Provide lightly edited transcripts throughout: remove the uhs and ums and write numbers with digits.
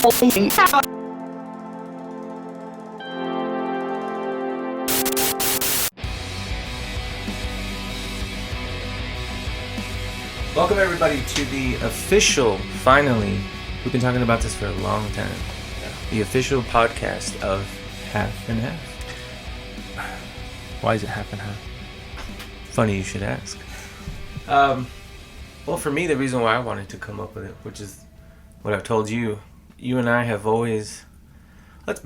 Welcome everybody to the official, finally, we've been talking about this for a long time, the official podcast of Half and Half. Why is it half and half? Funny you should ask. Well, for me, the reason why I wanted to come up with it, which is what I've told you, you and I have always... Let's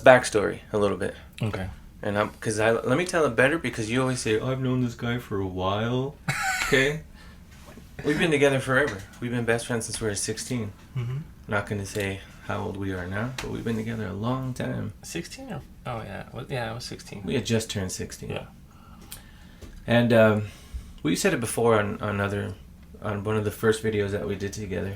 backstory a little bit. Okay. And let me tell it better because you always say, I've known this guy for a while. Okay? We've been together forever. We've been best friends since we were 16. Mm-hmm. Not going to say how old we are now, but we've been together a long time. 16 or... Oh, yeah. Yeah, I was 16. We had just turned 16. Yeah. And we said it before on one of the first videos that we did together.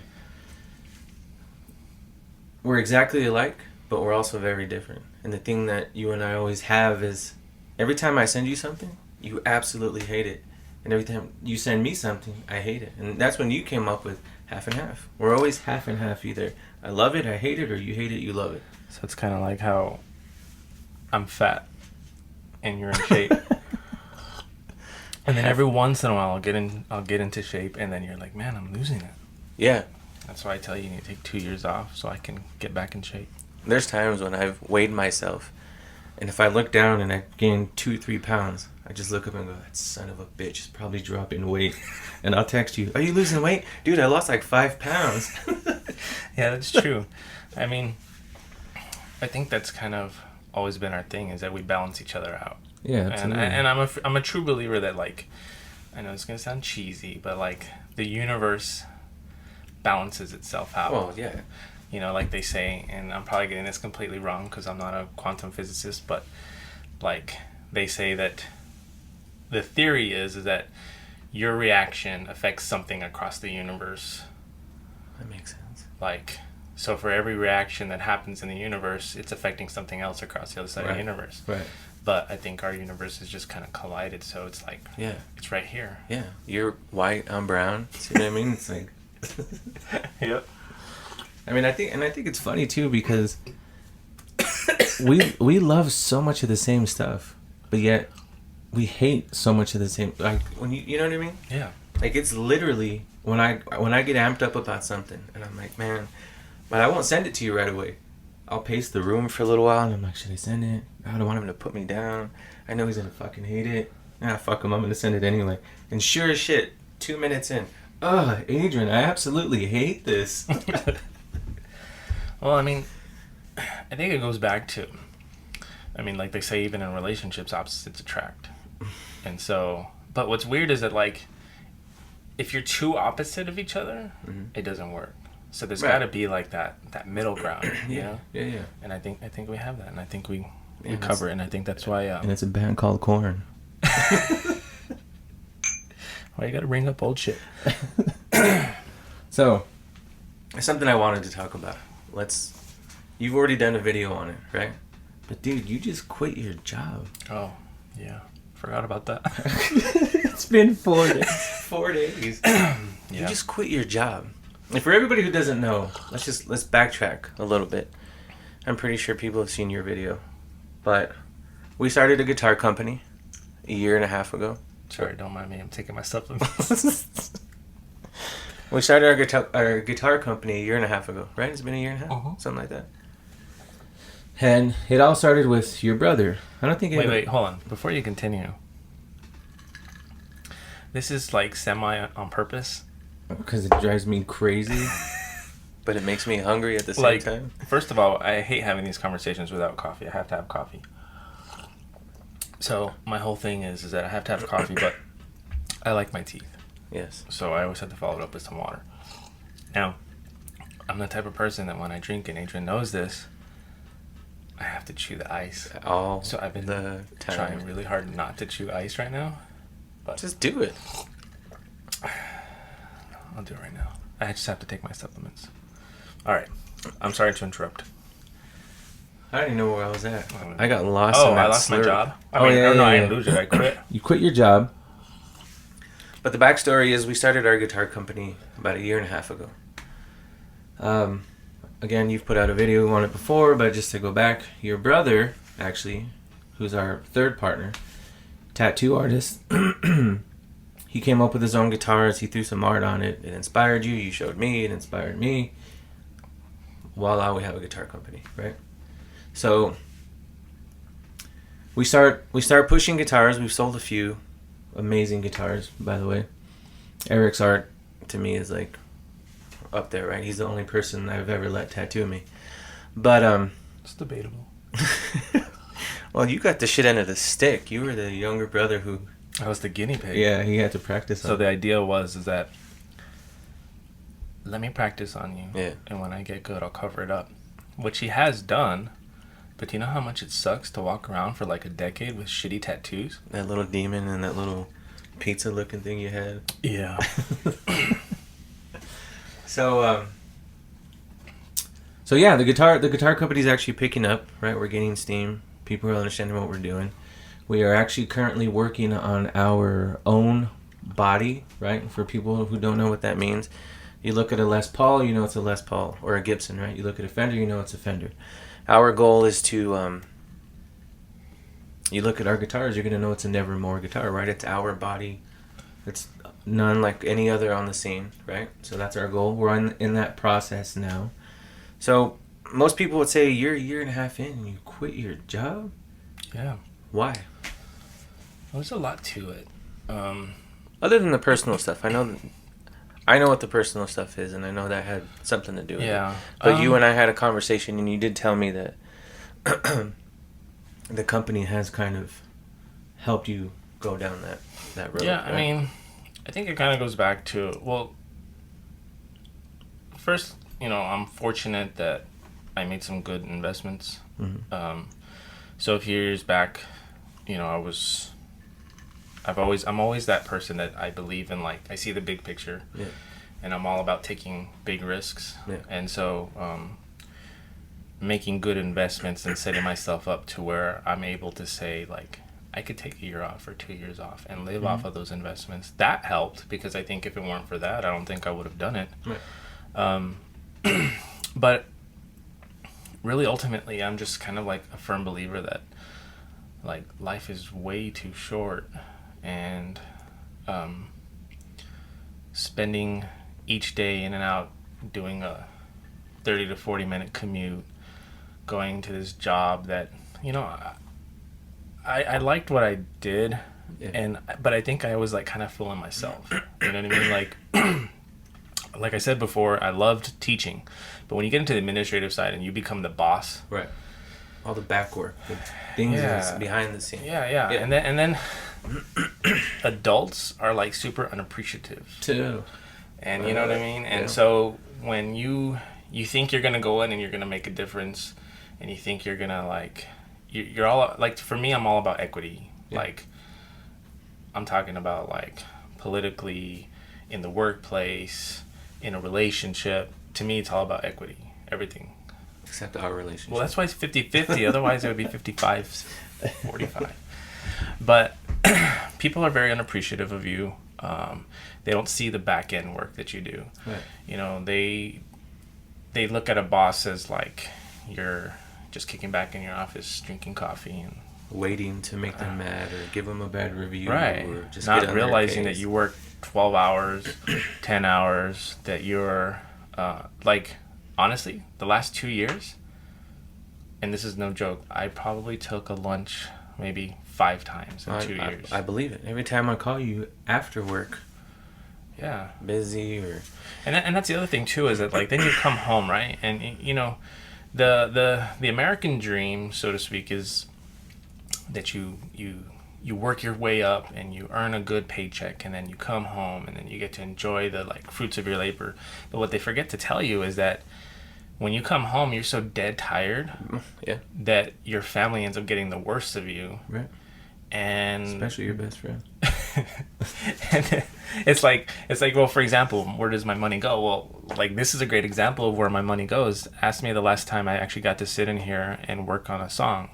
We're exactly alike, but we're also very different. And the thing that you and I always have is every time I send you something, you absolutely hate it. And every time you send me something, I hate it. And that's when you came up with half and half. We're always half and half. Either I love it, I hate it, or you hate it, you love it. So it's kind of like how I'm fat and you're in shape. And then every once in a while I'll get into shape and then you're like, man, I'm losing it. Yeah. That's why I tell you need to take 2 years off so I can get back in shape. There's times when I've weighed myself, and if I look down and I gain 2-3 pounds, I just look up and go, that son of a bitch is probably dropping weight. And I'll text you, are you losing weight? Dude, I lost like 5 pounds. Yeah, that's true. I mean, I think that's kind of always been our thing, is that we balance each other out. Yeah, absolutely. And I'm a true believer that, like, I know it's going to sound cheesy, but, like, the universe balances itself out. Well, yeah. You know, like they say, and I'm probably getting this completely wrong because I'm not a quantum physicist, but, like, they say that the theory is that your reaction affects something across the universe. That makes sense. Like, so for every reaction that happens in the universe, it's affecting something else across the other side of the universe. Right. But I think our universe is just kind of collided, so it's like, yeah, it's right here. Yeah, you're white, I'm brown. See what I mean? It's like, yep. I mean, I think it's funny too because we love so much of the same stuff, but yet we hate so much of the same. Like when you know what I mean? Yeah. Like it's literally when I get amped up about something and I'm like, man, but I won't send it to you right away. I'll pace the room for a little while and I'm like, should I send it? I don't want him to put me down. I know he's gonna fucking hate it. Ah, fuck him, I'm gonna send it anyway. And sure as shit, 2 minutes in, Adrian, I absolutely hate this. Well, I mean, I think it goes back to, I mean, like they say, even in relationships, opposites attract. And so, but what's weird is that, like, if you're too opposite of each other, it doesn't work. So there's got to be like that middle ground, you know? Yeah. And I think we have that, and I think we cover it, and I think that's why. And it's a band called Korn. Why you got to bring up old shit? So, it's something I wanted to talk about. You've already done a video on it, right? But dude, you just quit your job. Oh, yeah. Forgot about that. It's been 4 days. 4 days. Yeah. You just quit your job. And for everybody who doesn't know, let's backtrack a little bit. I'm pretty sure people have seen your video. But we started a guitar company a year and a half ago. Sorry, don't mind me. I'm taking my supplements. We started our guitar company a year and a half ago, right? It's been a year and a half, something like that. And it all started with your brother. I don't think. Wait, hold on. Before you continue, this is like semi on purpose. Because it drives me crazy, but it makes me hungry at the same time. First of all, I hate having these conversations without coffee. I have to have coffee. So my whole thing is that I have to have coffee, but I like my teeth. Yes. So I always have to follow it up with some water. Now, I'm the type of person that when I drink, and Adrian knows this, I have to chew the ice. So I've been trying really hard not to chew ice right now. But just do it. I'll do it right now. I just have to take my supplements. All right. I'm sorry to interrupt. I didn't know where I was at. I got lost in that I lost slurp. my job? I didn't lose it. I quit. You quit your job. But the backstory is we started our guitar company about a year and a half ago. again, you've put out a video on it before, but just to go back, your brother, actually, who's our third partner, tattoo artist, he came up with his own guitars. He threw some art on it. It inspired you. You showed me. It inspired me. Voila, we have a guitar company, right? So we start pushing guitars. We've sold a few amazing guitars, by the way. Eric's art to me is like up there, right? He's the only person I've ever let tattoo me. But It's debatable. well, you got the shit end of the stick. You were the younger brother who. I was the guinea pig. Yeah, he had to practice. So the idea is that let me practice on you. Yeah. And when I get good, I'll cover it up, which he has done. But do you know how much it sucks to walk around for like a decade with shitty tattoos? That little demon and that little pizza-looking thing you had. Yeah. So yeah, the guitar company's actually picking up, right? We're getting steam. People are understanding what we're doing. We are actually currently working on our own body, right? For people who don't know what that means, you look at a Les Paul, you know it's a Les Paul, or a Gibson, right? You look at a Fender, you know it's a Fender. Our goal is to, you look at our guitars, you're going to know it's a Nevermore guitar, right? It's our body. It's none like any other on the scene, right? So that's our goal. We're in that process now. So most people would say you're a year and a half in and you quit your job? Yeah. Why? There's a lot to it. Other than the personal stuff, I know what the personal stuff is, and I know that had something to do with it. But you and I had a conversation, and you did tell me that the company has kind of helped you go down that road. Yeah, right? I mean, I think it kind of goes back to, well, first, I'm fortunate that I made some good investments. Mm-hmm. So a few years back, I'm always that person that I believe in, like, I see the big picture. Yeah. And I'm all about taking big risks. Yeah. And so making good investments and setting myself up to where I'm able to say, like, I could take a year off or 2 years off and live off of those investments. That helped, because I think if it weren't for that, I don't think I would have done it. Right. But really, ultimately, I'm just kind of like a firm believer that, like, life is way too short, and spending each day in and out doing a 30 to 40 minute commute, going to this job that, I liked what I did. Yeah. But I think I was like kind of fooling myself. You know what I mean? Like I said before, I loved teaching, but when you get into the administrative side and you become the boss, right? All the back work, the things that's behind the scene. Yeah. And then adults are like super unappreciative too. And you know what I mean? And so when you think you're gonna go in and you're gonna make a difference, and you think you're gonna like, you're all like, for me, I'm all about equity. Yeah. Like, I'm talking about like politically, in the workplace, in a relationship. To me, it's all about equity. Everything. Except our relationship. Well, that's why it's 50-50. Otherwise, it would be 55-45. But people are very unappreciative of you. They don't see the back end work that you do. Right. They look at a boss as like you're just kicking back in your office, drinking coffee, and waiting to make them mad or give them a bad review. Right. Or just not realizing that you work 12 hours, 10 hours, that you're like, honestly, the last 2 years, and this is no joke, I probably took a lunch maybe 5 times in 2 years. I believe it. Every time I call you after work. Yeah. Busy or... And that's the other thing, too, is that, like, then you come home, right? And, the American dream, so to speak, is that you work your way up and you earn a good paycheck, and then you come home and then you get to enjoy the, like, fruits of your labor. But what they forget to tell you is that when you come home, you're so dead tired that your family ends up getting the worst of you. Right. And especially your best friend. And it's like, well, for example, where does my money go? Well, like, this is a great example of where my money goes. Ask me the last time I actually got to sit in here and work on a song.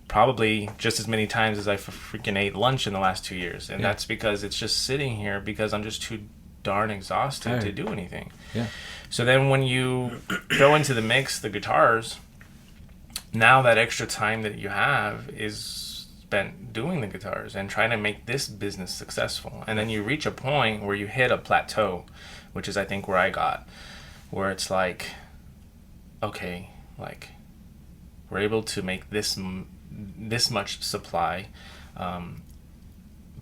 Probably just as many times as I freaking ate lunch in the last 2 years. And that's because it's just sitting here because I'm just too darn exhausted to Tired. do anything. Yeah. So then when you throw into the mix the guitars, now that extra time that you have is spent doing the guitars and trying to make this business successful. And then you reach a point where you hit a plateau, which is I think where I got, where it's like, okay, like we're able to make this much supply,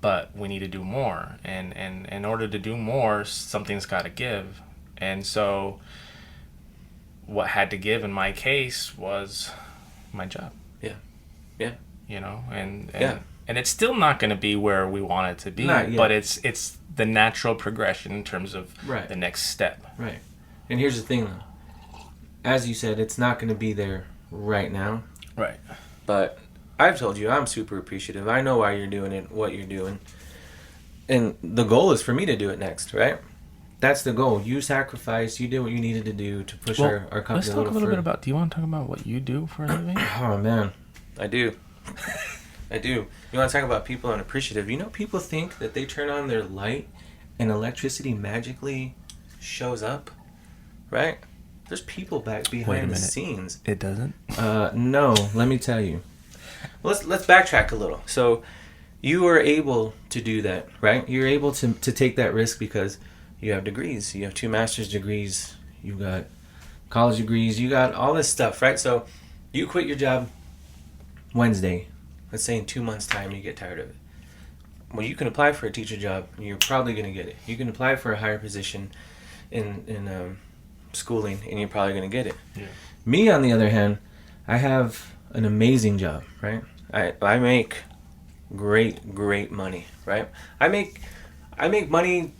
but we need to do more, and in order to do more, something's got to give. And so what had to give in my case was my job. Yeah. Yeah. You know, and Yeah. and it's still not going to be where we want it to be, Not yet. but it's the natural progression in terms of Right. the next step. Right. And here's the thing, though. As you said, it's not going to be there right now. Right. But I've told you, I'm super appreciative. I know why you're doing it, what you're doing. And the goal is for me to do it next, right? That's the goal. You sacrificed. You did what you needed to do to push our company let's talk a little further. bit about. Do you want to talk about what you do for a living? Oh, man. I do. I do. You want to talk about people unappreciative? You know, people think that they turn on their light and electricity magically shows up, right? There's people back behind the scenes. It doesn't. No, let me tell you. Let's backtrack a little. So, you were able to do that, right? You're able to take that risk because you have degrees. You have 2 master's degrees. You got college degrees. You got all this stuff, right? So, you quit your job Wednesday. Let's say in 2 months' time you get tired of it. Well, you can apply for a teacher job. And you're probably going to get it. You can apply for a higher position in schooling, and you're probably going to get it. Yeah. Me, on the other hand, I have an amazing job, right? I make great money, right? I make money.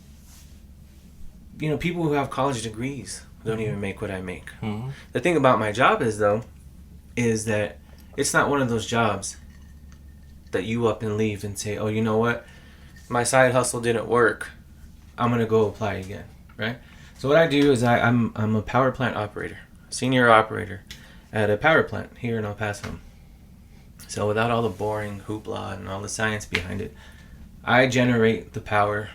You know, people who have college degrees don't even make what I make. Mm-hmm. The thing about my job is that it's not one of those jobs that you up and leave and say, oh, you know what? My side hustle didn't work. I'm going to go apply again, right? So what I do is I'm a power plant operator, senior operator at a power plant here in El Paso. So without all the boring hoopla and all the science behind it, I generate the power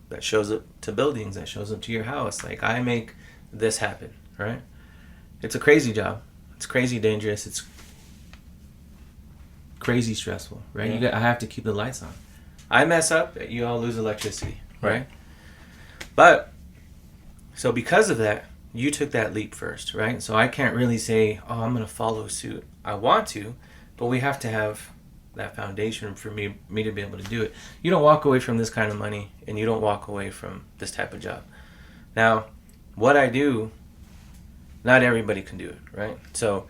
that shows up to buildings, that shows up to your house. Like, I make this happen, right? It's a crazy job. It's crazy dangerous. It's crazy stressful, right? Yeah. I have to keep the lights on. I mess up, you all lose electricity, right? But, so because of that, you took that leap first, right? So I can't really say, oh, I'm going to follow suit. I want to, but we have to have that foundation for me to be able to do it. You don't walk away from this kind of money, and you don't walk away from this type of job. Now, what I do, not everybody can do it, right? So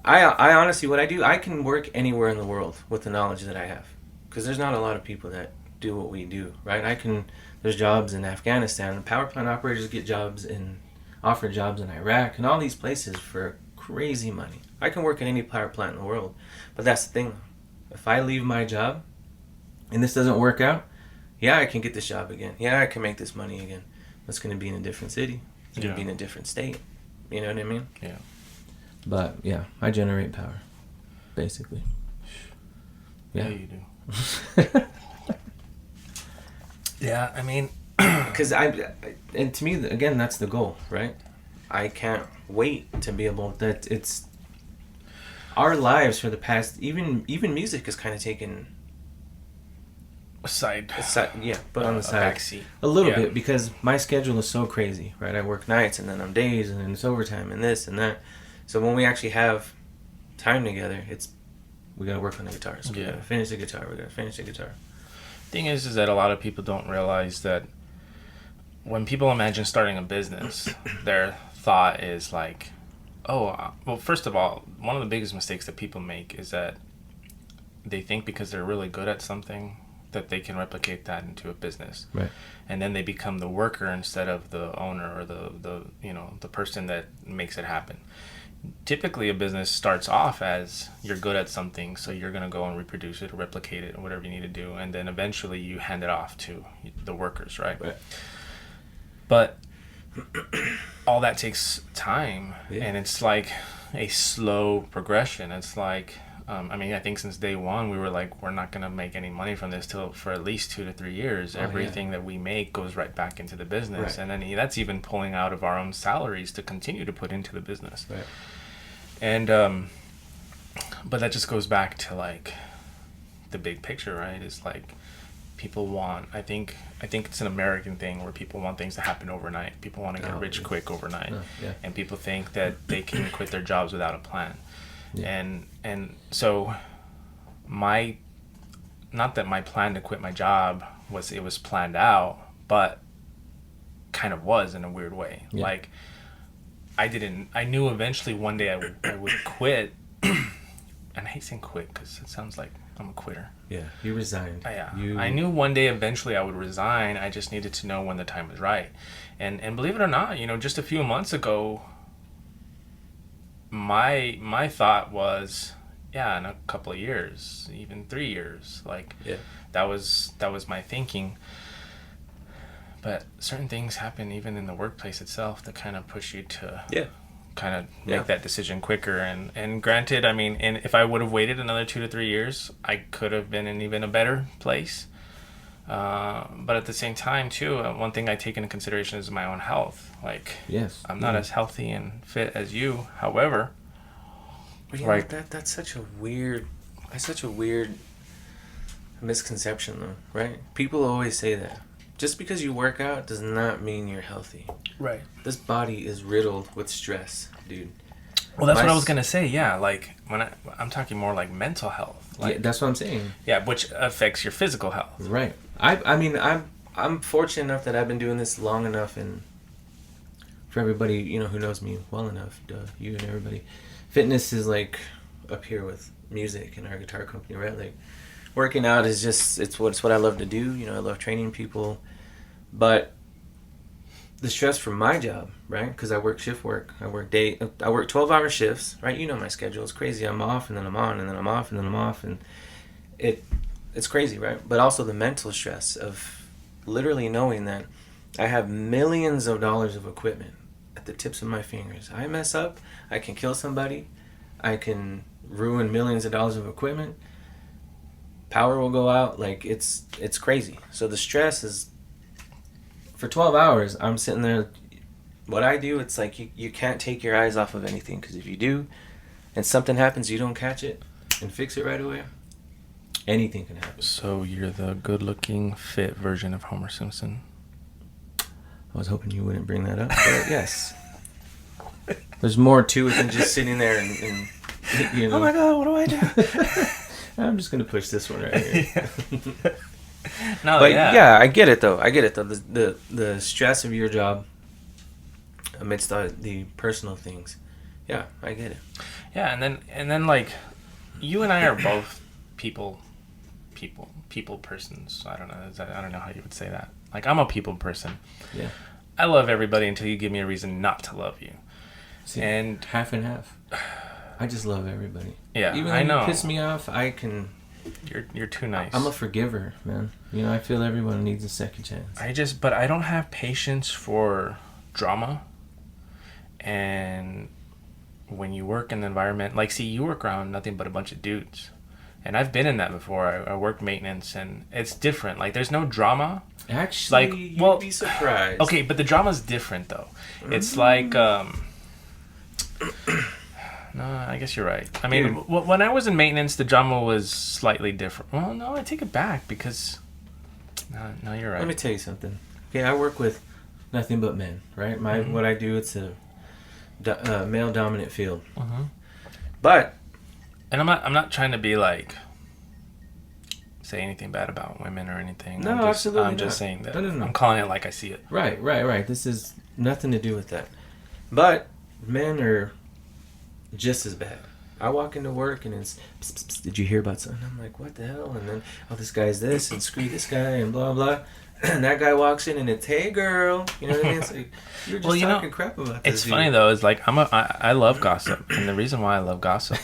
I honestly, what I do, I can work anywhere in the world with the knowledge that I have, because there's not a lot of people that do what we do, right? There's jobs in Afghanistan. Power plant operators get offer jobs in Iraq and all these places for crazy money. I can work in any power plant in the world, but that's the thing. If I leave my job and this doesn't work out, yeah, I can get this job again. Yeah, I can make this money again. It's going to be in a different city. It's going to be in a different state. You know what I mean? Yeah. But yeah, I generate power, basically. Yeah, you do. Yeah, I mean, because and to me, again, that's the goal, right? I can't wait to be able that. It's our lives for the past, even music has kind of taken a side, but on the side backseat. a little bit, because my schedule is so crazy, right? I work nights and then I'm days and then it's overtime and this and that. So when we actually have time together, we gotta work on the guitars. We gotta finish the guitar. We gotta finish the guitar. Thing is that a lot of people don't realize that when people imagine starting a business, their thought is like, oh, well, first of all, one of the biggest mistakes that people make is that they think because they're really good at something that they can replicate that into a business. Right. And then they become the worker instead of the owner or the person that makes it happen. Typically, a business starts off as you're good at something, so you're going to go and reproduce it or replicate it or whatever you need to do, and then eventually you hand it off to the workers, right? But all that takes time, and it's like a slow progression. It's like I mean, I think since day one, we were like, we're not going to make any money from this till for at least 2 to 3 years. Everything that we make goes right back into the business. Right. And then that's even pulling out of our own salaries to continue to put into the business. Right. And, but that just goes back to like the big picture, right? It's like people want, I think it's an American thing where people want things to happen overnight. People want to get rich quick overnight. And people think that they can quit their jobs without a plan. Yeah. And so not that my plan to quit my job was planned out, but kind of was in a weird way. Yeah. Like I knew eventually one day I would quit. And I hate saying quit because it sounds like I'm a quitter. Yeah, you resigned. I knew one day eventually I would resign. I just needed to know when the time was right. And believe it or not, just a few months ago, my thought was, in a couple of years, even 3 years, that was my thinking. But certain things happen even in the workplace itself that kind of push you to kind of make that decision quicker. And granted, I mean, and if I would have waited another 2 to 3 years, I could have been in even a better place. But at the same time, too, one thing I take into consideration is my own health. Like, I'm not as healthy and fit as you. However, that's such a weird misconception, though, right? People always say that just because you work out does not mean you're healthy. Right. This body is riddled with stress, dude. Well, that's what I was gonna say. Yeah, like when I'm talking more like mental health. Like, that's what I'm saying. Yeah, which affects your physical health. Right. I mean, I'm fortunate enough that I've been doing this long enough, and for everybody who knows me well enough, you and everybody, fitness is like up here with music and our guitar company, right? Like working out is just it's what I love to do. I love training people, but the stress from my job, right? Because I work shift work. I work 12-hour shifts, right? You know my schedule. It's crazy. I'm off, and then I'm on, and then I'm off, and then I'm off, and it's crazy, right? But also the mental stress of literally knowing that I have millions of dollars of equipment at the tips of my fingers. I mess up, I can kill somebody. I can ruin millions of dollars of equipment. Power will go out. Like, it's crazy. So the stress is... For 12 hours, I'm sitting there. What I do, it's like you can't take your eyes off of anything, because if you do and something happens, you don't catch it and fix it right away, anything can happen. So you're the good-looking, fit version of Homer Simpson. I was hoping you wouldn't bring that up, but yes. There's more to it than just sitting there and Oh my God, what do I do? I'm just going to push this one right here. No, but I get it though. The stress of your job amidst the personal things. Yeah, I get it. Yeah, and then like you and I are both people persons. I don't know how you would say that. Like, I'm a people person. Yeah. I love everybody until you give me a reason not to love you. See, and half and half. I just love everybody. Yeah, even I know. You piss me off, I can. You're too nice. I'm a forgiver, man. I feel everyone needs a second chance. But I don't have patience for drama. And when you work in an environment, like, see, you work around nothing but a bunch of dudes. And I've been in that before. I worked maintenance, and it's different. Like, there's no drama. Actually, like, you'd be surprised. Okay, but the drama's different, though. It's like, no, I guess you're right. I mean, when I was in maintenance, the drama was slightly different. Well, no, I take it back, because... No, you're right. Let me tell you something. Okay, I work with nothing but men, right? What I do, it's a male-dominant field. Mm-hmm. But... And I'm not trying to be like... say anything bad about women or anything. No, absolutely I'm just saying that. No. I'm calling it like I see it. Right. This is nothing to do with that. But men are just as bad. I walk into work and it's, psst, psst, psst, did you hear about something? I'm like, what the hell? And then, this guy's this and screw this guy and blah, blah. And that guy walks in and it's, hey, girl. You know what I mean? It's like, you're just talking crap about this. It's funny, though. It's like, I love gossip. And the reason why I love gossip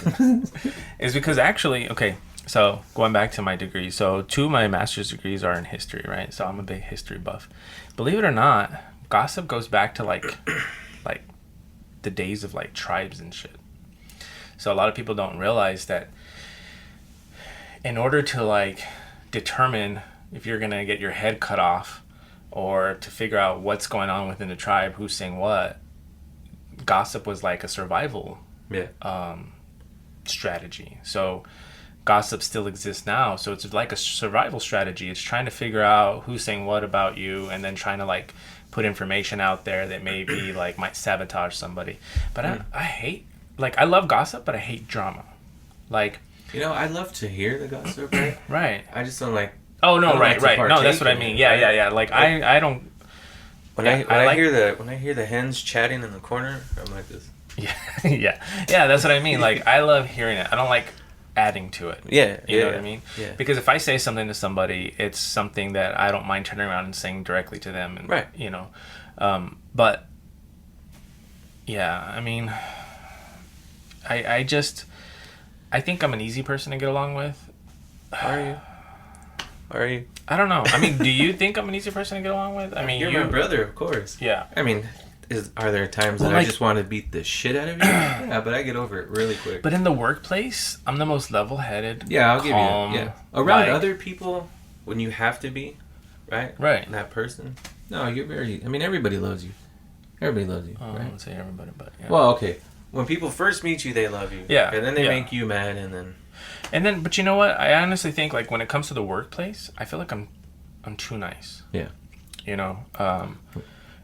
is because actually, okay, so going back to my degree. So 2 of my master's degrees are in history, right? So I'm a big history buff. Believe it or not, gossip goes back to like the days of like tribes and shit. So a lot of people don't realize that in order to like determine if you're gonna get your head cut off or to figure out what's going on within the tribe, who's saying what, gossip was like a survival strategy. So gossip still exists now. So it's like a survival strategy. It's trying to figure out who's saying what about you, and then trying to like put information out there that maybe like might sabotage somebody. But I hate, like, I love gossip, but I hate drama. Like, You know, I love to hear the gossip, right? right. I just don't like. Oh no, I don't right, like to right. No, that's partake what I in mean. it, Yeah, right? yeah, yeah. Like I don't. When Yeah, I hear the hens chatting in the corner, I'm like this. Yeah, yeah. That's what I mean. Like I love hearing it. I don't like adding to it. Yeah, You know what I mean? Yeah. Because if I say something to somebody, it's something that I don't mind turning around and saying directly to them. And, Right. You know, but yeah, I mean, I think I'm an easy person to get along with. Are you? Are you? I don't know. I mean, do you think I'm an easy person to get along with? I mean, You're my brother, of course. Yeah. I mean, are there times that I just want to beat the shit out of you? Yeah, but I get over it really quick. But in the workplace, I'm the most level-headed. Yeah, I'll calm, give you. Yeah, around like- other people, when you have to be, right? Right. That person. No, you're very. I mean, everybody loves you. Everybody loves you, I right? wouldn't say everybody, but yeah. Well, okay. When people first meet you, they love you. Yeah, And then they yeah. make you mad, and then. And then, but you know what? I honestly think, like, when it comes to the workplace, I feel like I'm too nice. Yeah. You know,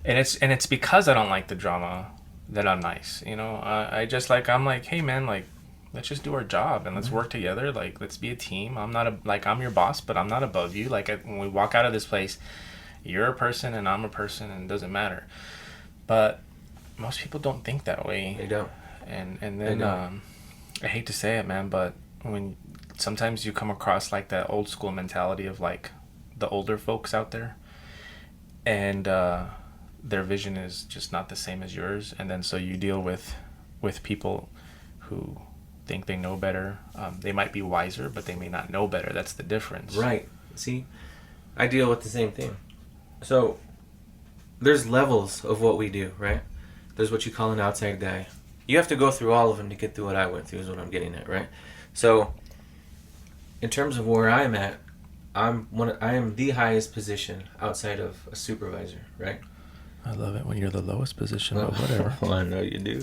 and it's because I don't like the drama that I'm nice. You know, I'm like, hey man, like, let's just do our job and let's work together. Like, let's be a team. I'm your boss, but I'm not above you. Like, when we walk out of this place, you're a person and I'm a person, and it doesn't matter. But most people don't think that way. They don't. And They then don't. I hate to say it, man, but when sometimes you come across like that old school mentality of like the older folks out there, and their vision is just not the same as yours, and then so you deal with people who think they know better. They might be wiser, but they may not know better. That's the difference. Right. See, I deal with the same thing. So, there's levels of what we do, right? There's what you call an outside guy. You have to go through all of them to get through what I went through, is what I'm getting at, right? So, in terms of where I'm at, I am the highest position outside of a supervisor, right? I love it when you're the lowest position, but whatever. Well, I know you do.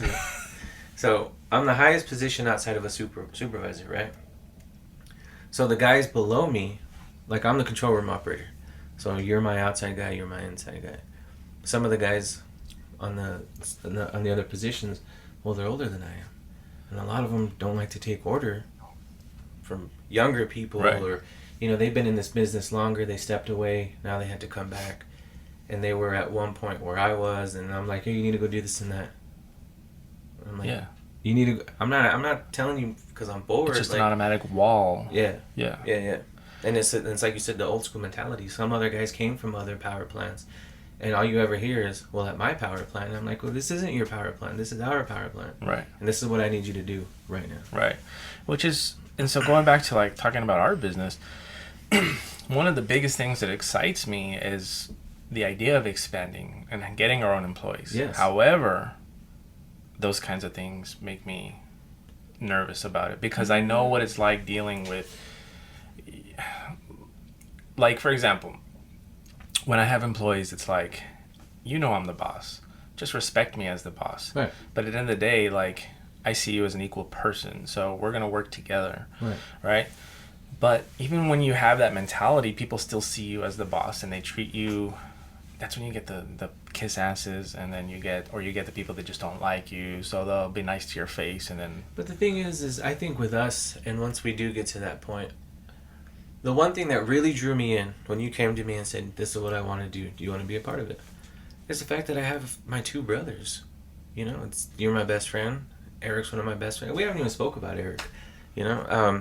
So, I'm the highest position outside of a supervisor, right? So, the guys below me, like, I'm the control room operator. So, you're my outside guy, you're my inside guy. Some of the guys on the other positions, well, they're older than I am. And a lot of them don't like to take order from younger people, Right. or, they've been in this business longer, they stepped away, now they had to come back. And they were at one point where I was, and I'm like, hey, you need to go do this and that. I'm like, Yeah. you need to. I'm not telling you because I'm bored. It's just like, an automatic wall. Yeah, Yeah. yeah. And it's like you said, the old school mentality. Some other guys came from other power plants, and all you ever hear is, well, at my power plant. And I'm like, well, this isn't your power plant. This is our power plant. Right. And this is what I need you to do right now. Right. And so going back to like talking about our business, one of the biggest things that excites me is the idea of expanding and getting our own employees. Yes. However, those kinds of things make me nervous about it because I know what it's like dealing with, like, for example, when I have employees, it's like, I'm the boss. Just respect me as the boss. Right. But at the end of the day, like, I see you as an equal person, so we're going to work together. Right? But even when you have that mentality, people still see you as the boss and they treat you. That's when you get the kiss asses, and then you get the people that just don't like you, so they'll be nice to your face, and then. But the thing is I think with us, and once we do get to that point, the one thing that really drew me in when you came to me and said, this is what I want to do you want to be a part of it, is the fact that I have my two brothers. You're my best friend. Eric's one of my best friends. We haven't even spoke about Eric. Yeah.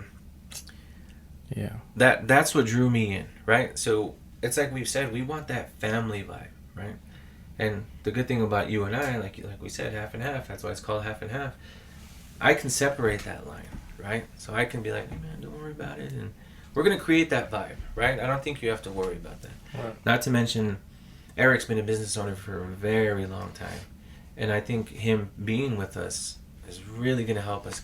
That's what drew me in, right? So it's like we've said, we want that family vibe, right? And the good thing about you and I, like we said, half and half. That's why it's called half and half. I can separate that line, right? So I can be like, hey man, don't worry about it, and we're gonna create that vibe, right? I don't think you have to worry about that. Right. Not to mention, Eric's been a business owner for a very long time, and I think him being with us is really gonna help us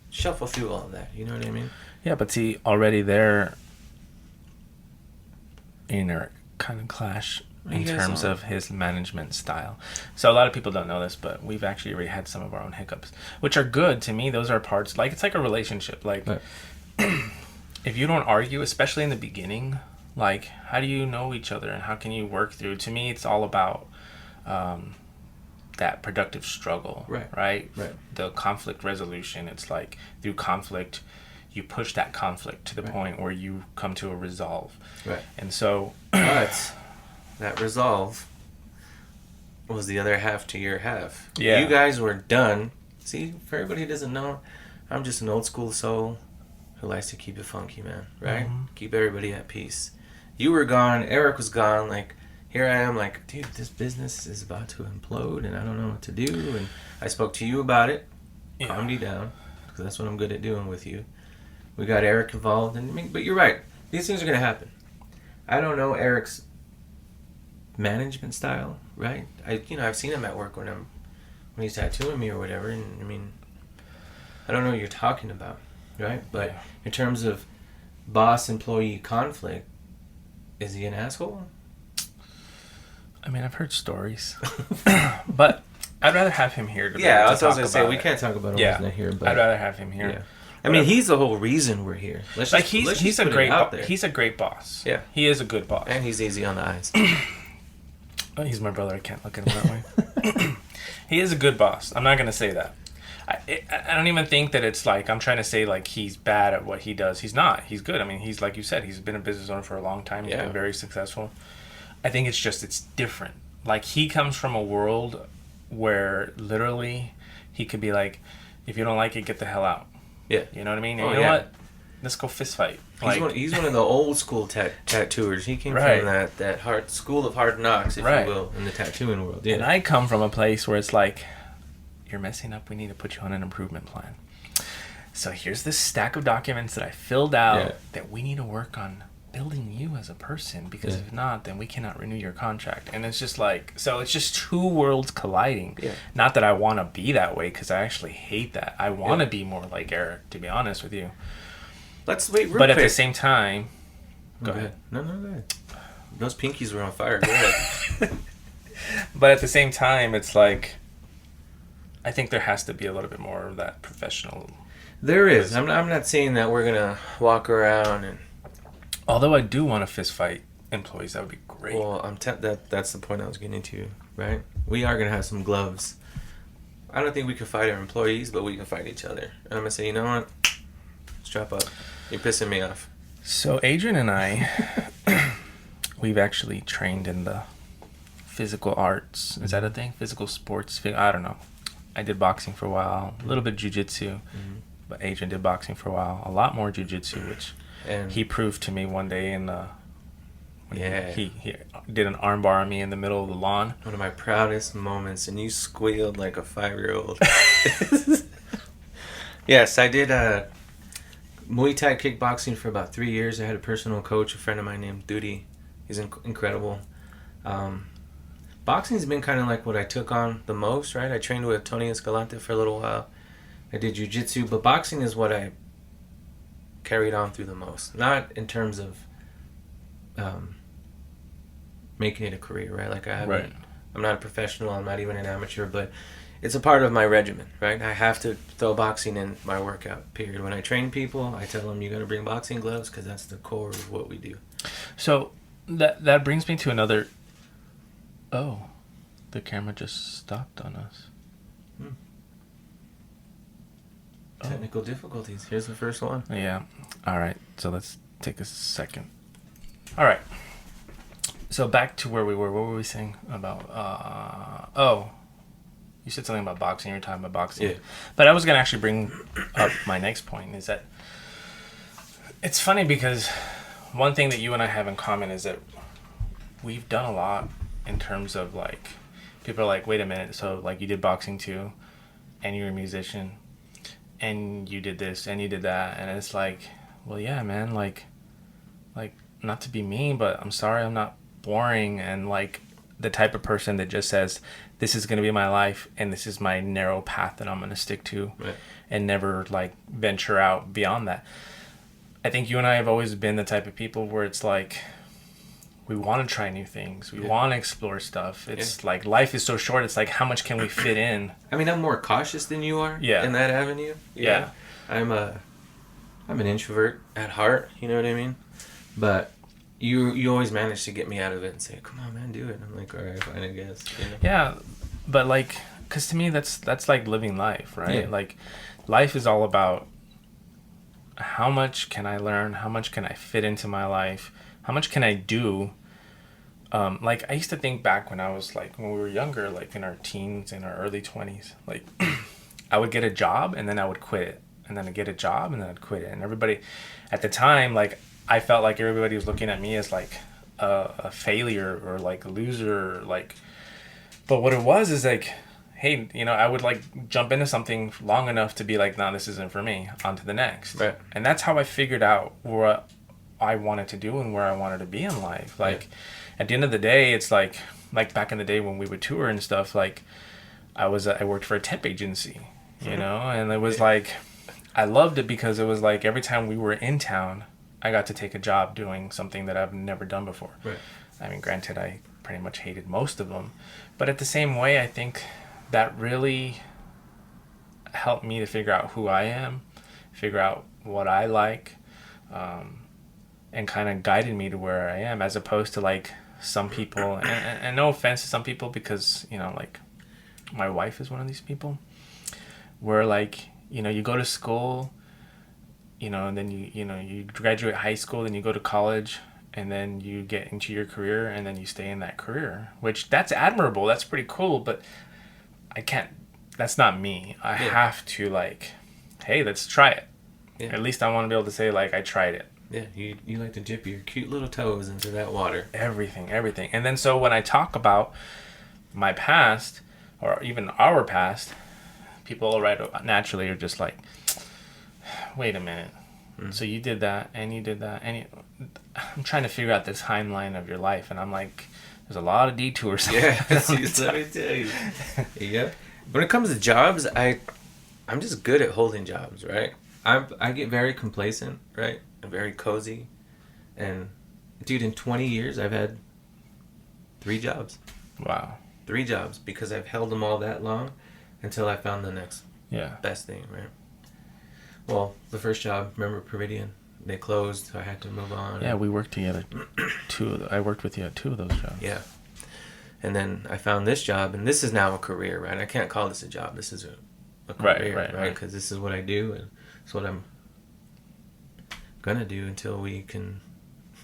shuffle through all of that. You know what I mean? Yeah, but see, already there, kind of clash in terms of his management style. So a lot of people don't know this, but we've actually already had some of our own hiccups, which are good to me. Those are parts, like, it's like a relationship. Like, Right. if you don't argue, especially in the beginning, like, how do you know each other and how can you work through? To me, it's all about that productive struggle, right? The conflict resolution. It's like through conflict, you push that conflict to the point where you come to a resolve. Right. And so, but that resolve was the other half to your half. Yeah. You guys were done. See, for everybody who doesn't know, I'm just an old school soul who likes to keep it funky, man. Right? Mm-hmm. Keep everybody at peace. You were gone. Eric was gone. Like, here I am, like, dude, this business is about to implode, and I don't know what to do. And I spoke to you about it. Yeah. Calmed you down, because that's what I'm good at doing with you. We got Eric involved, and I mean, but you're right. These things are gonna happen. I don't know Eric's management style, right? I've seen him at work when he's tattooing me or whatever, and I mean, I don't know what you're talking about, right? But Yeah. in terms of boss-employee conflict, is he an asshole? I mean, I've heard stories, but I'd rather have him here. Yeah, to I was going talk to say, about we it. can't talk about him Yeah, not here, but I'd rather have him here. yeah. I mean, he's the whole reason we're here. Let's Like, just he's a put it great out there. he's a great boss. Yeah. He is a good boss. And he's easy on the eyes. Oh, he's my brother. I can't look at him that way. He is a good boss. I'm not gonna say that. I don't even think that it's like I'm trying to say like he's bad at what he does. He's not. He's good. I mean, he's like you said. He's been a business owner for a long time. He's been very successful. I think it's different. Like, he comes from a world where literally he could be like, if you don't like it, get the hell out. Yeah. You know what I mean? And Oh, you know yeah. what? Let's go fist fight. Like, He's one of the old school tattooers. He came Right. from that school of hard knocks, if Right. you will, in the tattooing world. Yeah. and I come from a place where it's like, you're messing up. We need to put you on an improvement plan. So here's this stack of documents that I filled out that we need to work on building you as a person, because if not, then we cannot renew your contract. And it's just like, so it's just two worlds colliding. Yeah. Not that I want to be that way, because I actually hate that. I want to be more like Eric, to be honest with you. Let's wait real But at quick. the same time, go ahead. No, go ahead. Those pinkies were on fire. Go ahead. But at the same time, it's like, I think there has to be a little bit more of that professional. There is. I'm not saying that we're gonna walk around and. Although I do want to fist fight employees, that would be great. Well, that's the point I was getting to, right? We are gonna have some gloves. I don't think we can fight our employees, but we can fight each other. And I'm gonna say, you know what? Strap up. You're pissing me off. So Adrian and I, we've actually trained in the physical arts. Is that a thing? Physical sports? I don't know. I did boxing for a while, a little bit jiu-jitsu, but Adrian did boxing for a while, a lot more jiu-jitsu, which And he proved to me one day in yeah, he did an armbar on me in the middle of the lawn. one of my proudest moments, and you squealed like a 5-year-old. Yes, I did Muay Thai kickboxing for about 3 years. I had a personal coach, a friend of mine named Duty. He's incredible. Boxing's been kind of like what I took on the most, right? I trained with Tony Escalante for a little while. I did jiu-jitsu, but boxing is what I carried on through the most. Not in terms of making it a career, right? Like I haven't, Right. I'm not a professional, I'm not even an amateur, but it's a part of my regimen, right? I have to throw boxing in my workout, period. When I train people, I tell them you got to bring boxing gloves because that's the core of what we do. So that brings me to another. Oh, the camera just stopped on us. Technical difficulties. Here's the first one. Yeah. All right. So let's take a second. All right. So back to where we were. What were we saying about? You said something about boxing. You were talking about boxing. Yeah. But I was gonna actually bring up my next point. Is that it's funny because one thing that you and I have in common is that we've done a lot in terms of like people are like, wait a minute. So like you did boxing too, and you're a musician. And you did this and you did that, and it's like, well, yeah, man, like not to be mean, but I'm sorry, I'm not boring and like the type of person that just says this is gonna be my life and this is my narrow path that I'm gonna stick to, Right. and never like venture out beyond that. I think you and I have always been the type of people where it's like we want to try new things. We want to explore stuff. It's like life is so short. It's like how much can we fit in? I mean, I'm more cautious than you are in that avenue. Yeah. I'm an introvert at heart, you know what I mean? But you always manage to get me out of it and say, "Come on, man, do it." And I'm like, "All right, fine, I guess." You know? Yeah, but like, cause to me that's like living life, right? Yeah. Like, life is all about how much can I learn, how much can I fit into my life, how much can I do. Like I used to think back when we were younger, like in our teens, in our early 20s, like I would get a job and then I would quit it, and then I'd get a job and then I'd quit it, and everybody, at the time, like I felt like everybody was looking at me as like a failure or like a loser, like. But what it was is like, hey, I would like jump into something long enough to be like, nah, this isn't for me. On to the next. Right. And that's how I figured out what I wanted to do and where I wanted to be in life. Like, at the end of the day, it's like back in the day when we would tour and stuff, like I worked for a temp agency, and it was like, I loved it because it was like every time we were in town, I got to take a job doing something that I've never done before. Right. I mean, granted, I pretty much hated most of them, but at the same way, I think that really helped me to figure out who I am, figure out what I like, and kind of guided me to where I am, as opposed to like some people, and no offense to some people, because like my wife is one of these people where like you go to school, and then you graduate high school, then you go to college, and then you get into your career, and then you stay in that career, which that's admirable, that's pretty cool, but I can't, that's not me. I have to like, hey, let's try it. At least I want to be able to say like I tried it. Yeah, you like to dip your cute little toes into that water. Everything. And then so when I talk about my past, or even our past, people naturally are just like, wait a minute. So you did that, and you did that, and I'm trying to figure out the timeline of your life, and I'm like, there's a lot of detours. Yeah, let me tell you. Yep. When it comes to jobs, I'm just good at holding jobs, right? I get very complacent, right? I'm very cozy, and dude, in 20 years, I've had 3 jobs. Wow. 3 jobs, because I've held them all that long until I found the next best thing, right? Well, the first job, remember Peridian? They closed, so I had to move on. Yeah, we worked together. I worked with you at 2 of those jobs. Yeah. And then I found this job, and this is now a career, right? I can't call this a job. This is a career, right? Because this is what I do, and it's what I'm gonna do until we can.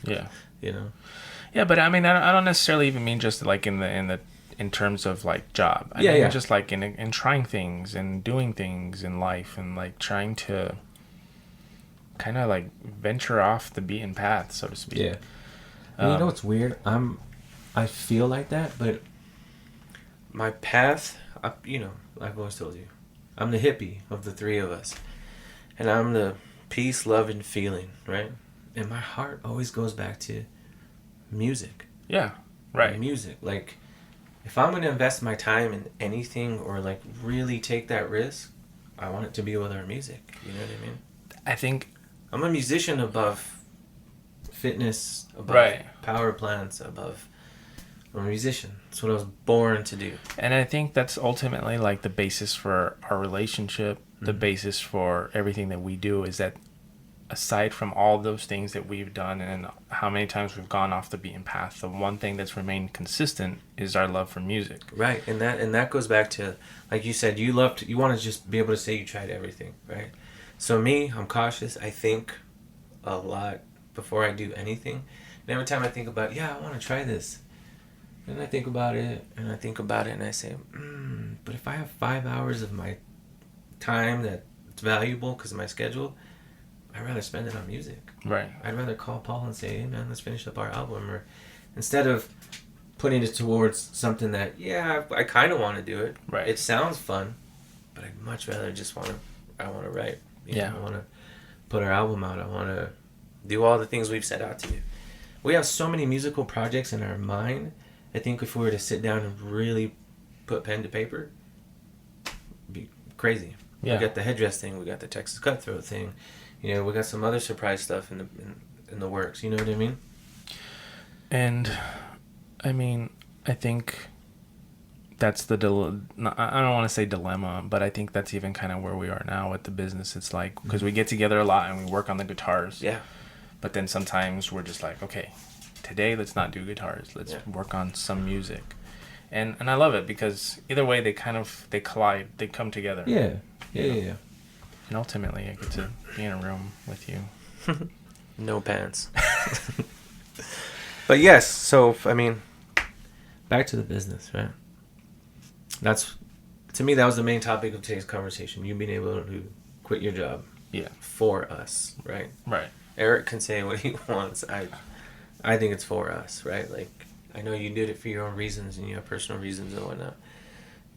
Yeah. Yeah, but I mean, I don't necessarily even mean just like in terms of like job. I mean just like in trying things and doing things in life, and like trying to kind of like venture off the beaten path, so to speak. Yeah. And you know what's weird? I feel like that, but my path, I've always told you, I'm the hippie of the 3 of us, and I'm the peace, love, and feeling, right? And my heart always goes back to music. Yeah, right. Music, like, if I'm going to invest my time in anything or like really take that risk, I want it to be with our music. You know what I mean? I think I'm a musician above fitness, above power plants, above. I'm a musician. That's what I was born to do. And I think that's ultimately like the basis for our relationship, the basis for everything that we do, is that aside from all those things that we've done and how many times we've gone off the beaten path, the one thing that's remained consistent is our love for music. Right, and that goes back to, like you said, you want to just be able to say you tried everything, right? So me, I'm cautious. I think a lot before I do anything. And every time I think about, I want to try this, and I think about it, and I say, but if I have 5 hours of my time that's valuable because of my schedule, I'd rather spend it on music. Right. I'd rather call Paul and say, hey man, let's finish up our album, or instead of putting it towards something that, I kind of want to do it. Right. It sounds fun, but I'd much rather I want to write. I want to put our album out. I want to do all the things we've set out to do. We have so many musical projects in our mind. I think if we were to sit down and really put pen to paper, it'd be crazy. Yeah. We got the headdress thing. We got the Texas Cutthroat thing. You know, we got some other surprise stuff in the works. You know what I mean? And I mean, I think that's the I don't want to say dilemma, but I think that's even kind of where we are now with the business. It's like, because we get together a lot and we work on the guitars. Yeah. But then sometimes we're just like, okay, today let's not do guitars. Let's work on some music. And I love it because either way they collide, they come together. Yeah. And ultimately I get to be in a room with you. No pants. But yes, so I mean, back to the business, right? To me, that was the main topic of today's conversation. You being able to quit your job. Yeah. For us, right? Right. Eric can say what he wants. I think it's for us, right? Like, I know you did it for your own reasons and you have personal reasons and whatnot.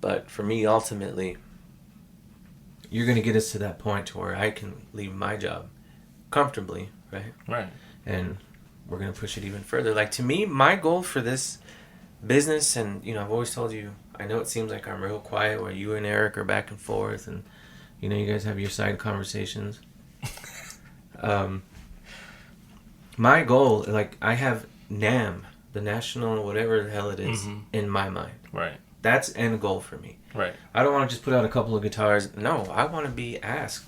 But for me, ultimately, you're going to get us to that point to where I can leave my job comfortably, right? Right. And we're going to push it even further. Like, to me, my goal for this business, and, you know, I've always told you, I know it seems like I'm real quiet where you and Eric are back and forth and, you know, you guys have your side conversations. My goal, like, I have NAM, the national whatever the hell it is, in my mind. Right. That's end goal for me. Right. I don't want to just put out a couple of guitars. No, I want to be asked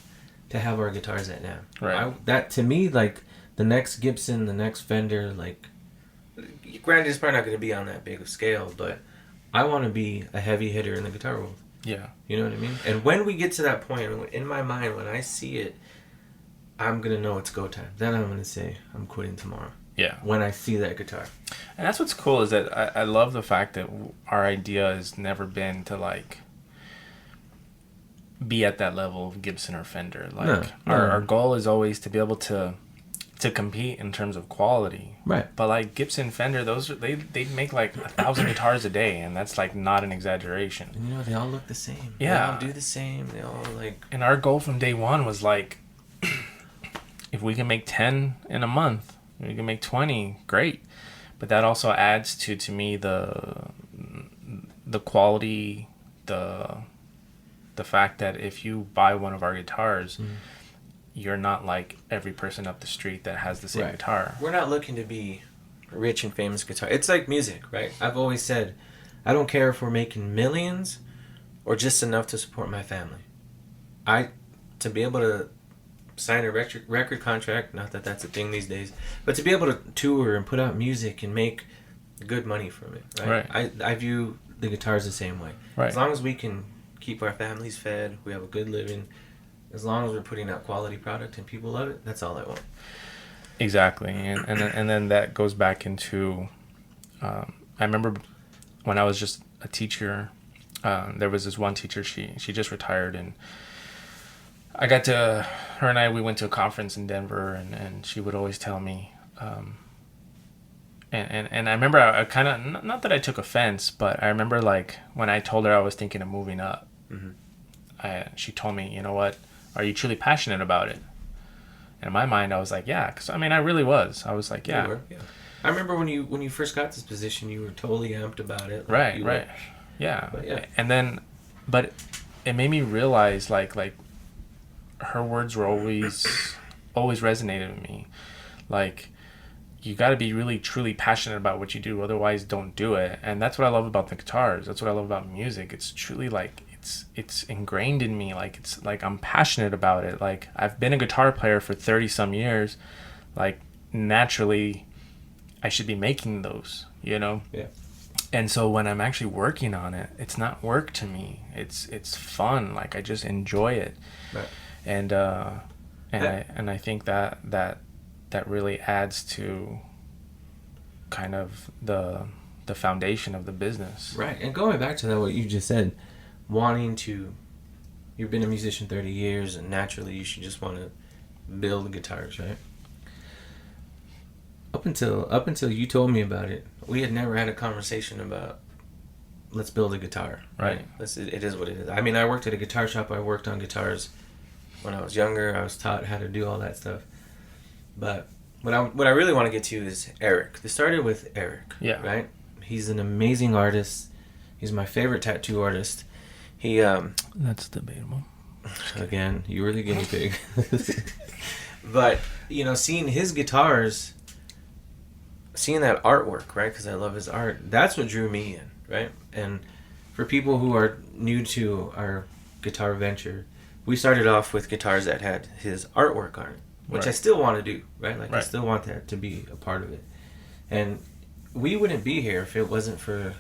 to have our guitars at NAM. Right. That, to me, like, the next Gibson, the next Fender, like, granted, it's probably not going to be on that big of scale, but I want to be a heavy hitter in the guitar world. Yeah. You know what I mean? And when we get to that point, in my mind, when I see it, I'm going to know it's go time. Then I'm going to say, I'm quitting tomorrow. Yeah. When I see that guitar. And that's what's cool is that I love the fact that our idea has never been to, like, be at that level of Gibson or Fender. Like, our goal is always to be able to compete in terms of quality. Right. But, like, Gibson, Fender, they make, like, 1,000 guitars a day, and that's, like, not an exaggeration. And, you know, they all look the same. Yeah. They all do the same. They all, like... And our goal from day one was, like, if we can make 10 in a month, we can make 20, great. But that also adds to me the quality, the fact that if you buy one of our guitars, you're not like every person up the street that has the same guitar. We're not looking to be rich and famous guitar. It's like music, right? I've always said, I don't care if we're making millions or just enough to support my family. To be able to sign a record contract, not that that's a thing these days, but to be able to tour and put out music and make good money from it, right? I view the guitars the same way. Right. As long as we can keep our families fed, we have a good living, as long as we're putting out quality product and people love it, that's all I want. Exactly. And then that goes back into, I remember when I was just a teacher, there was this one teacher, she just retired, and her and I, we went to a conference in Denver, and she would always tell me, and I remember I kind of, not that I took offense, but I remember, like, when I told her I was thinking of moving up, she told me, you know what, are you truly passionate about it? And in my mind, I was like, yeah, because, I mean, I really was. I was like, yeah. You were, yeah. I remember when you first got this position, you were totally amped about it. Like, right. Yeah. But, yeah. And then, but it made me realize, like her words were always resonated with me. Like, you got to be really, truly passionate about what you do. Otherwise, don't do it. And that's what I love about the guitars. That's what I love about music. It's truly, like, it's ingrained in me. Like, it's like I'm passionate about it. Like, I've been a guitar player for 30 some years. Like, naturally, I should be making those, you know? Yeah. And so when I'm actually working on it, it's not work to me. It's fun. Like, I just enjoy it. Right. And I think that really adds to kind of the foundation of the business. Right. And going back to that, what you just said, you've been a musician 30 years, and naturally you should just want to build guitars, right? Up until you told me about it, we had never had a conversation about let's build a guitar. Right. It is what it is. I mean, I worked at a guitar shop. I worked on guitars when I was younger. I was taught how to do all that stuff. But what I really want to get to is Eric. This started with Eric. Yeah. Right? He's an amazing artist. He's my favorite tattoo artist. He That's debatable. Again, you were the guinea pig. But, you know, seeing his guitars, seeing that artwork, right? Because I love his art. That's what drew me in, right? And for people who are new to our guitar venture, we started off with guitars that had his artwork on it, which I still want to do, right? Like, I still want that to be a part of it. And we wouldn't be here if it wasn't for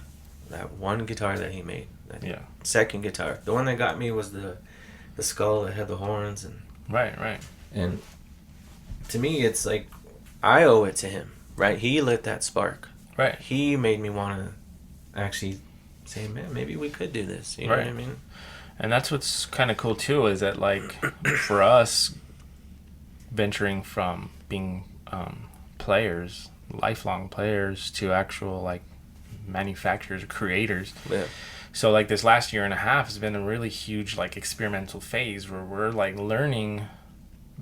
that one guitar that he made. That second guitar. The one that got me was the skull that had the horns. And Right. And to me, it's like, I owe it to him, right? He lit that spark. Right. He made me want to actually say, man, maybe we could do this. You know what I mean? And that's what's kind of cool too, is that like for us, venturing from being players, lifelong players, to actual like manufacturers or creators. Yeah. So like this last year and a half has been a really huge like experimental phase where we're like learning,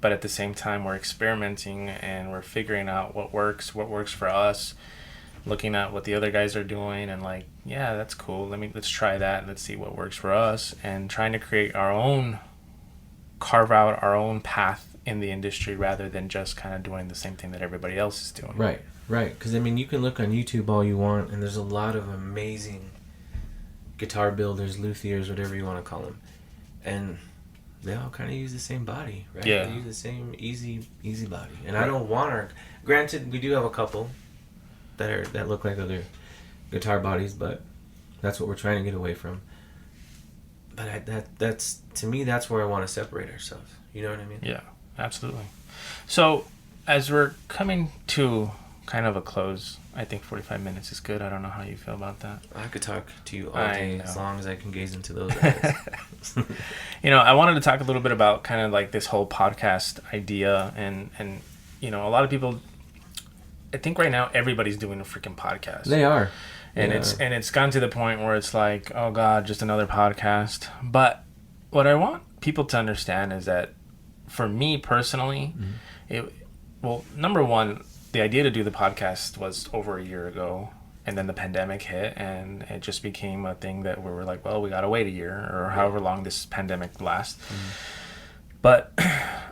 but at the same time we're experimenting and we're figuring out what works for us, looking at what the other guys are doing and like, yeah, that's cool. Let's try that and let's see what works for us, and trying to carve out our own path in the industry rather than just kind of doing the same thing that everybody else is doing. Right. Because, I mean, you can look on YouTube all you want, and there's a lot of amazing guitar builders, luthiers, whatever you want to call them. And they all kind of use the same body, right? Yeah. They use the same easy body. And I don't want our... Granted, we do have a couple that look like other guitar bodies, but that's what we're trying to get away from. But that's to me, that's where I want to separate ourselves. You know what I mean? Yeah, absolutely. So as we're coming to kind of a close, I think 45 minutes is good. I don't know how you feel about that. I could talk to you all day as long as I can gaze into those eyes. You know, I wanted to talk a little bit about kind of like this whole podcast idea, and you know, a lot of people, I think right now everybody's doing a freaking podcast. They are. And it's gotten to the point where it's like, oh God, just another podcast. But what I want people to understand is that for me personally, number one, the idea to do the podcast was over a year ago, and then the pandemic hit, and it just became a thing that we were like, well, we gotta wait a year or however long this pandemic lasts. But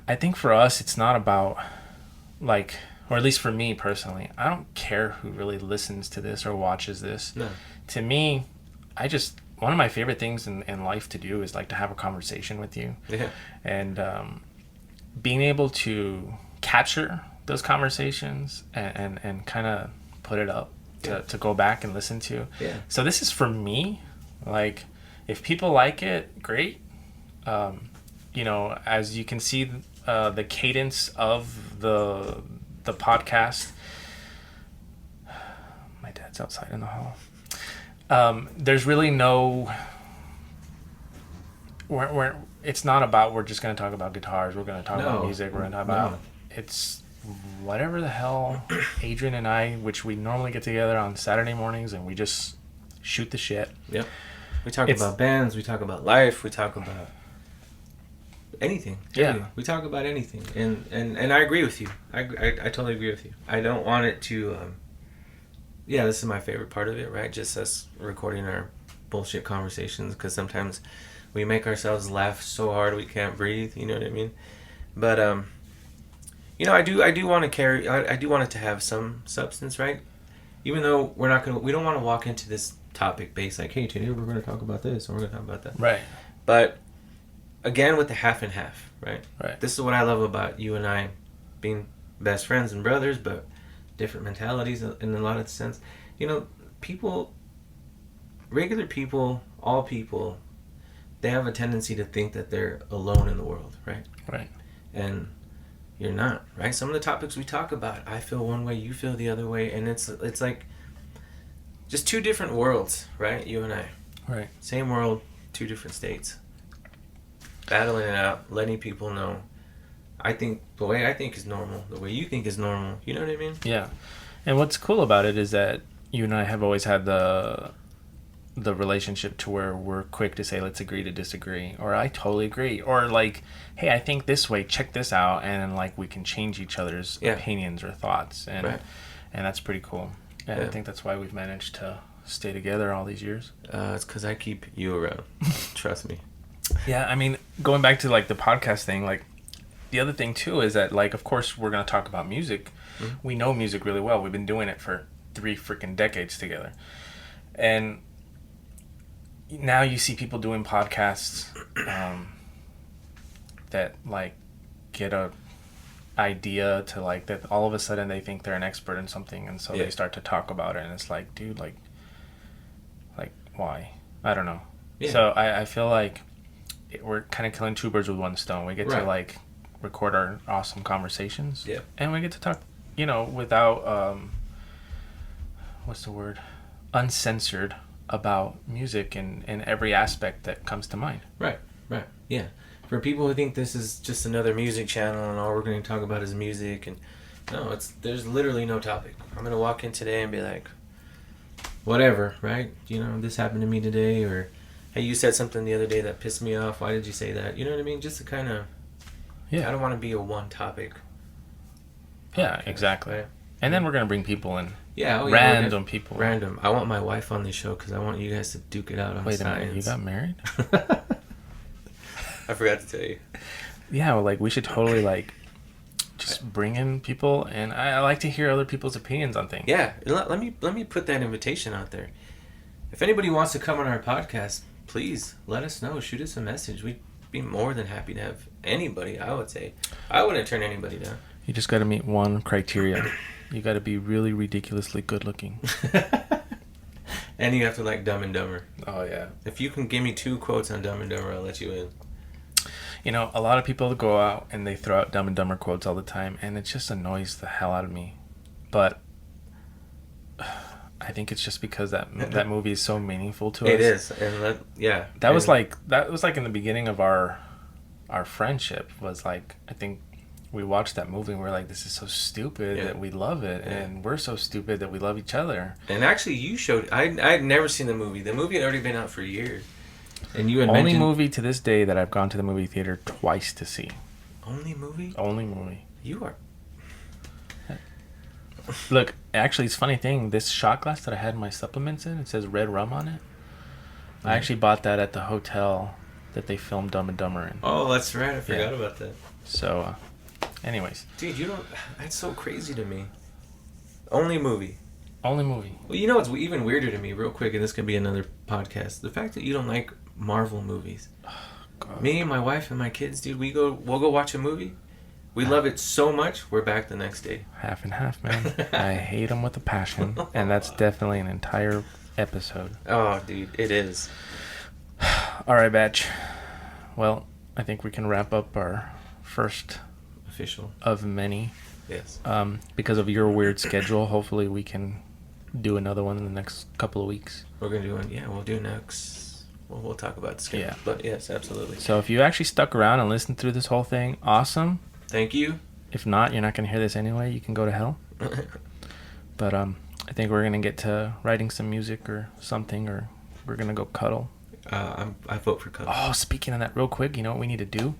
I think for us, it's not about like, or at least for me personally, I don't care who really listens to this or watches this. No. To me, one of my favorite things in life to do is like to have a conversation with you. Yeah. And being able to capture those conversations and kind of put it up to go back and listen to. Yeah. So this is for me. Like, if people like it, great. You know, as you can see, the cadence of the podcast. My dad's outside in the hall. There's really no. It's not about we're just going to talk about guitars. We're going to talk about music. We're going to talk about it's whatever the hell. Adrian and I, which we normally get together on Saturday mornings, and we just shoot the shit. Yep. We talk about bands. We talk about life. We talk about anything. Yeah. We talk about anything. And I agree with you. I totally agree with you. I don't want it to. This is my favorite part of it, right? Just us recording our bullshit conversations, because sometimes we make ourselves laugh so hard we can't breathe. You know what I mean? But you know, I do want to carry. I do want it to have some substance, right? Even though we don't want to walk into this topic based like, hey, today we're going to talk about this, or we're going to talk about that. Right. But again, with the half and half, right? Right. This is what I love about you and I being best friends and brothers, but different mentalities in a lot of sense. You know, regular people, all people, they have a tendency to think that they're alone in the world, right? Right. And you're not, right? Some of the topics we talk about, I feel one way, you feel the other way, and it's like just two different worlds, right? You and I. Right. Same world, two different states. Battling it out, letting people know. I think the way I think is normal, the way you think is normal. You know what I mean? Yeah. And what's cool about it is that you and I have always had the relationship to where we're quick to say, let's agree to disagree, or I totally agree, or like, hey, I think this way, check this out, and then like we can change each other's opinions or thoughts, and that's pretty cool. And I think that's why we've managed to stay together all these years. It's because I keep you around. Trust me. Yeah, I mean, going back to like the podcast thing, like the other thing too is that, like, of course we're going to talk about music. Mhm. We know music really well. We've been doing it for 3 freaking decades together. And now you see people doing podcasts that, like, get a idea to, like, that all of a sudden they think they're an expert in something, and so they start to talk about it, and it's like, dude, like why? I don't know. Yeah. So I feel like we're kind of killing 2 birds with 1 stone. We get to, like, record our awesome conversations, and we get to talk, you know, without what's the word, uncensored about music and every aspect that comes to mind. Right. Yeah. For people who think this is just another music channel and all we're going to talk about is music, and no, there's literally no topic. I'm going to walk in today and be like, whatever, right? You know, this happened to me today, or hey, you said something the other day that pissed me off. Why did you say that? You know what I mean? Just to kind of, I don't want to be a one topic. Yeah, exactly. Right? And then we're going to bring people in. Yeah, random people. Random. I want my wife on this show because I want you guys to duke it out on science. Wait a minute, you got married? I forgot to tell you. Yeah, well, like, we should totally, like, just bring in people, and I like to hear other people's opinions on things. Yeah, let me put that invitation out there. If anybody wants to come on our podcast, please let us know. Shoot us a message. We'd be more than happy to have anybody, I would say. I wouldn't turn anybody down. You just got to meet one criteria. You got to be really ridiculously good looking. And you have to like Dumb and Dumber. Oh, yeah. If you can give me 2 quotes on Dumb and Dumber, I'll let you in. You know, a lot of people go out and they throw out Dumb and Dumber quotes all the time, and it just annoys the hell out of me. But I think it's just because that movie is so meaningful to us. It is, and that was like in the beginning of our friendship. Was like, I think we watched that movie and we're like, this is so stupid that we love it, and we're so stupid that we love each other. And actually, you showed. I'd never seen the movie. The movie had already been out for years. And you had only mentioned... movie to this day that I've gone to the movie theater twice to see. Only movie? Only movie. You are... Look, actually, it's a funny thing. This shot glass that I had my supplements in, it says red rum on it. I actually bought that at the hotel that they filmed Dumb and Dumber in. Oh, that's right. I forgot about that. So, anyways. Dude, you don't... That's so crazy to me. Only movie. Only movie. Well, you know what's even weirder to me, real quick, and this could be another podcast. The fact that you don't like Marvel movies. Oh, God. Me, my wife, and my kids, dude, we'll go watch a movie. We love it so much, we're back the next day. Half and half, man. I hate them with a passion, and that's definitely an entire episode. Oh, dude, it is. All right, batch. Well, I think we can wrap up our first official of many. Yes. Because of your weird schedule, hopefully we can do another one in the next couple of weeks. We're gonna do one. Yeah, we'll do next. Well, we'll talk about the schedule. Yeah. But yes, absolutely. So if you actually stuck around and listened through this whole thing, awesome. Thank you. If not, you're not gonna hear this anyway. You can go to hell. But I think we're gonna get to writing some music or something, or we're gonna go cuddle. I vote for cuddle. Oh, speaking of that, real quick, you know what we need to do?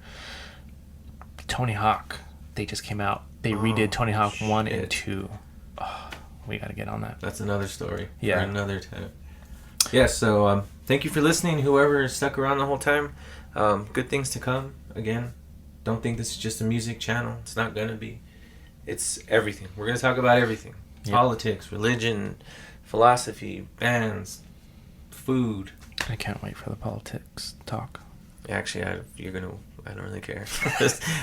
Tony Hawk. They just came out. They redid Tony Hawk 1 and 2. Oh, we got to get on that. That's another story. Yeah. For another time. Yeah, so thank you for listening, whoever stuck around the whole time. Good things to come. Again, don't think this is just a music channel. It's not going to be. It's everything. We're going to talk about everything. Yep. Politics, religion, philosophy, bands, food. I can't wait for the politics talk. Actually, I don't really care.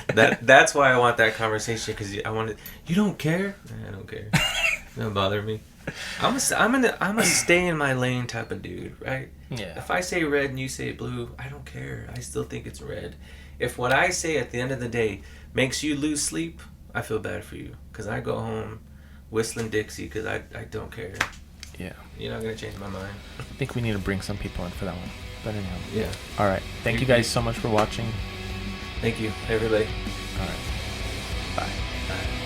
That's why I want that conversation, because you don't care? I don't care. Don't bother me. I'm a stay in my lane type of dude, right? Yeah. If I say red and you say blue, I don't care. I still think it's red. If what I say at the end of the day makes you lose sleep, I feel bad for you, because I go home whistling Dixie because I don't care. Yeah. You're not going to change my mind. I think we need to bring some people in for that one. But anyhow. Yeah. All right. Thank you guys so much for watching. Thank you, everybody. All right. Bye. Bye.